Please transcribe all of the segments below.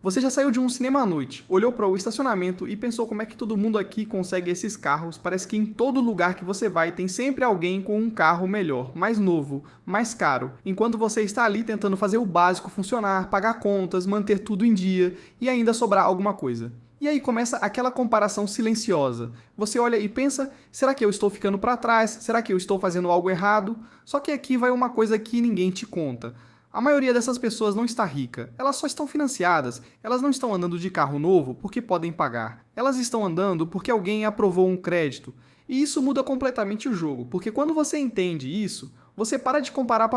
Você já saiu de um cinema à noite, olhou para o estacionamento e pensou como é que todo mundo aqui consegue esses carros? Parece que em todo lugar que você vai tem sempre alguém com um carro melhor, mais novo, mais caro, enquanto você está ali tentando fazer o básico funcionar, pagar contas, manter tudo em dia e ainda sobrar alguma coisa. E aí começa aquela comparação silenciosa. Você olha e pensa, será que eu estou ficando para trás? Será que eu estou fazendo algo errado? Só que aqui vai uma coisa que ninguém te conta. A maioria dessas pessoas não está rica, elas só estão financiadas, elas não estão andando de carro novo porque podem pagar, elas estão andando porque alguém aprovou um crédito. E isso muda completamente o jogo, porque quando você entende isso, você para de comparar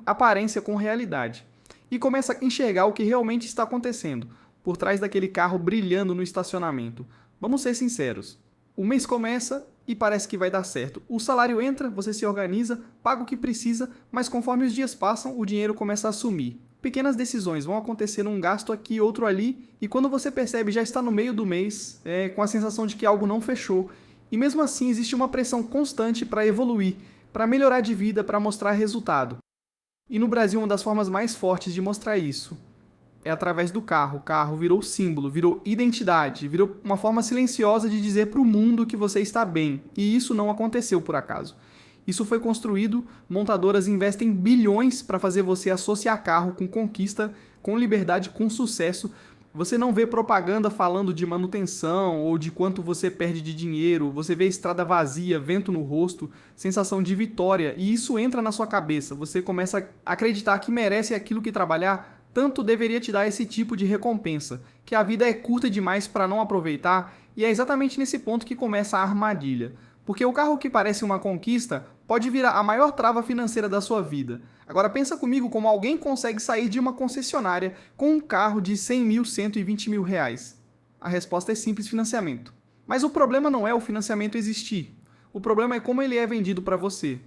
aparência com realidade e começa a enxergar o que realmente está acontecendo por trás daquele carro brilhando no estacionamento. Vamos ser sinceros, o mês começa e parece que vai dar certo. O salário entra, você se organiza, paga o que precisa, mas conforme os dias passam, o dinheiro começa a sumir. Pequenas decisões vão acontecer, um gasto aqui, outro ali, e quando você percebe já está no meio do mês, com a sensação de que algo não fechou. E mesmo assim existe uma pressão constante para evoluir, para melhorar de vida, para mostrar resultado. E no Brasil uma das formas mais fortes de mostrar isso é através do carro. O carro virou símbolo, virou identidade, virou uma forma silenciosa de dizer para o mundo que você está bem. E isso não aconteceu por acaso. Isso foi construído, montadoras investem bilhões para fazer você associar carro com conquista, com liberdade, com sucesso. Você não vê propaganda falando de manutenção ou de quanto você perde de dinheiro, você vê estrada vazia, vento no rosto, sensação de vitória, e isso entra na sua cabeça. Você começa a acreditar que merece aquilo que trabalhar tanto deveria te dar esse tipo de recompensa, que a vida é curta demais para não aproveitar, e é exatamente nesse ponto que começa a armadilha. Porque o carro que parece uma conquista pode virar a maior trava financeira da sua vida. Agora pensa comigo como alguém consegue sair de uma concessionária com um carro de 100 mil, 120 mil reais. A resposta é simples: financiamento. Mas o problema não é o financiamento existir. O problema é como ele é vendido para você.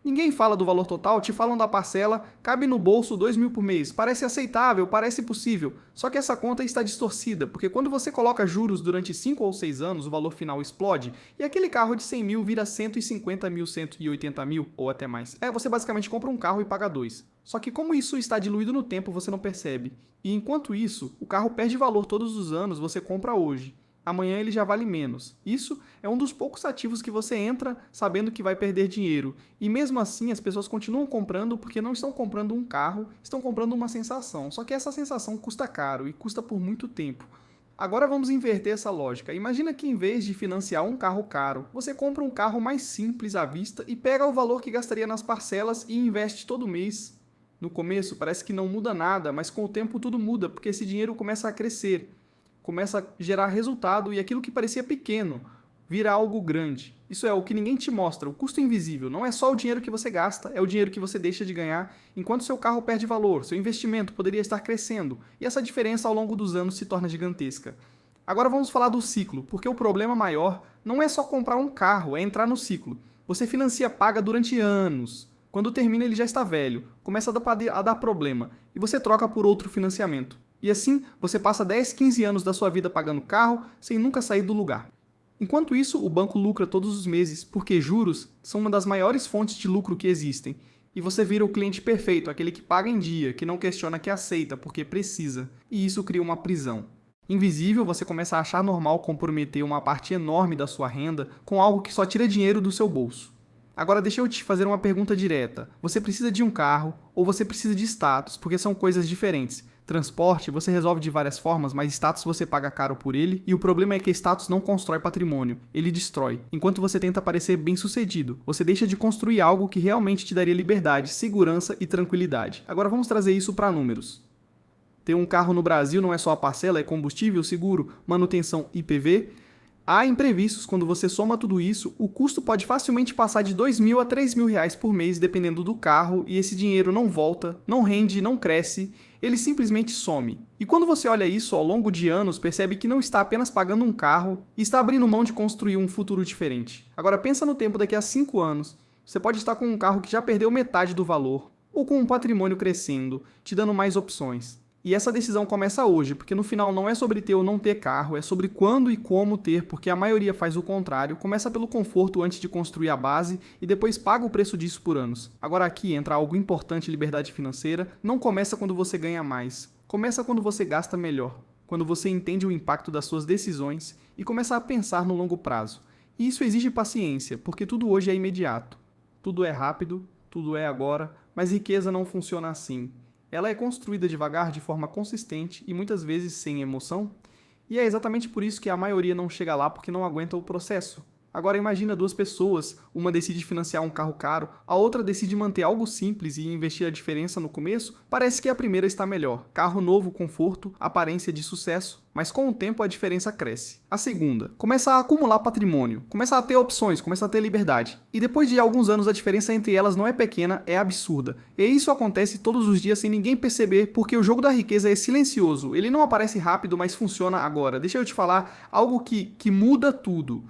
Ninguém fala do valor total, te falam da parcela, cabe no bolso 2 mil por mês, parece aceitável, parece possível, só que essa conta está distorcida, porque quando você coloca juros durante 5 ou 6 anos, o valor final explode, e aquele carro de 100 mil vira 150 mil, 180 mil, ou até mais. Você basicamente compra um carro e paga dois. Só que como isso está diluído no tempo, você não percebe. E enquanto isso, o carro perde valor todos os anos, você compra hoje. Amanhã ele já vale menos. Isso é um dos poucos ativos que você entra sabendo que vai perder dinheiro. E mesmo assim as pessoas continuam comprando porque não estão comprando um carro, estão comprando uma sensação. Só que essa sensação custa caro e custa por muito tempo. Agora vamos inverter essa lógica. Imagina que em vez de financiar um carro caro, você compra um carro mais simples à vista e pega o valor que gastaria nas parcelas e investe todo mês. No começo parece que não muda nada, mas com o tempo tudo muda porque esse dinheiro começa a crescer. Começa a gerar resultado e aquilo que parecia pequeno vira algo grande. Isso é o que ninguém te mostra, o custo invisível. Não é só o dinheiro que você gasta, é o dinheiro que você deixa de ganhar enquanto seu carro perde valor, seu investimento poderia estar crescendo, e essa diferença ao longo dos anos se torna gigantesca. Agora vamos falar do ciclo, porque o problema maior não é só comprar um carro, é entrar no ciclo. Você financia, paga durante anos. Quando termina ele já está velho, começa a dar problema, e você troca por outro financiamento. E assim, você passa 10, 15 anos da sua vida pagando carro sem nunca sair do lugar. Enquanto isso, o banco lucra todos os meses, porque juros são uma das maiores fontes de lucro que existem. E você vira o cliente perfeito, aquele que paga em dia, que não questiona, que aceita, porque precisa. E isso cria uma prisão. Invisível, você começa a achar normal comprometer uma parte enorme da sua renda com algo que só tira dinheiro do seu bolso. Agora deixa eu te fazer uma pergunta direta. Você precisa de um carro ou você precisa de status, porque são coisas diferentes. Transporte você resolve de várias formas, mas status você paga caro por ele, e o problema é que status não constrói patrimônio, ele destrói. Enquanto você tenta parecer bem-sucedido, você deixa de construir algo que realmente te daria liberdade, segurança e tranquilidade. Agora vamos trazer isso para números. Ter um carro no Brasil não é só a parcela, é combustível, seguro, manutenção, IPV. Há imprevistos. Quando você soma tudo isso, o custo pode facilmente passar de 2 mil a 3 mil reais por mês, dependendo do carro, e esse dinheiro não volta, não rende, não cresce, ele simplesmente some. E quando você olha isso ao longo de anos, percebe que não está apenas pagando um carro e está abrindo mão de construir um futuro diferente. Agora pensa no tempo daqui a 5 anos, você pode estar com um carro que já perdeu metade do valor, ou com um patrimônio crescendo, te dando mais opções. E essa decisão começa hoje, porque no final não é sobre ter ou não ter carro, é sobre quando e como ter, porque a maioria faz o contrário, começa pelo conforto antes de construir a base e depois paga o preço disso por anos. Agora aqui entra algo importante: liberdade financeira. Não começa quando você ganha mais, começa quando você gasta melhor. quando você entende o impacto das suas decisões e começa a pensar no longo prazo. E isso exige paciência, porque tudo hoje é imediato. Tudo é rápido, tudo é agora, mas riqueza não funciona assim. Ela é construída devagar, de forma consistente e muitas vezes sem emoção. E é exatamente por isso que a maioria não chega lá, porque não aguenta o processo. Agora imagina duas pessoas, uma decide financiar um carro caro, a outra decide manter algo simples e investir a diferença no começo. Parece que a primeira está melhor. Carro novo, conforto, aparência de sucesso, mas com o tempo a diferença cresce. A segunda começa a acumular patrimônio, começa a ter opções, começa a ter liberdade. E depois de alguns anos a diferença entre elas não é pequena, é absurda. E isso acontece todos os dias sem ninguém perceber, porque o jogo da riqueza é silencioso. Ele não aparece rápido, mas funciona agora. Deixa eu te falar algo que muda tudo.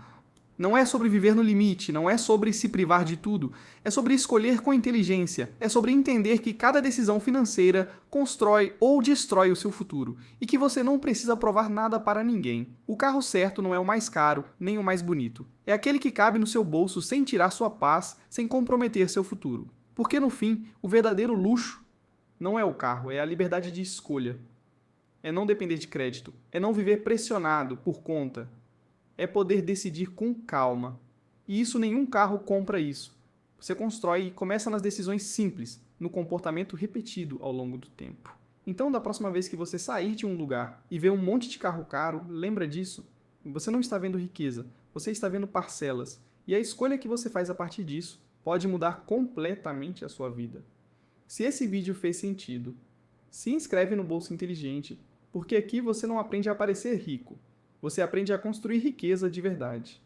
Não é sobre viver no limite, não é sobre se privar de tudo, é sobre escolher com inteligência, é sobre entender que cada decisão financeira constrói ou destrói o seu futuro, e que você não precisa provar nada para ninguém. O carro certo não é o mais caro, nem o mais bonito. É aquele que cabe no seu bolso sem tirar sua paz, sem comprometer seu futuro. Porque no fim, o verdadeiro luxo não é o carro, é a liberdade de escolha. É não depender de crédito, é não viver pressionado por conta. É poder decidir com calma. E isso nenhum carro compra isso. Você constrói e começa nas decisões simples, no comportamento repetido ao longo do tempo. Então, da próxima vez que você sair de um lugar e ver um monte de carro caro, lembra disso. Você não está vendo riqueza, você está vendo parcelas. E a escolha que você faz a partir disso pode mudar completamente a sua vida. Se esse vídeo fez sentido, se inscreve no Bolsa Inteligente, porque aqui você não aprende a parecer rico. Você aprende a construir riqueza de verdade.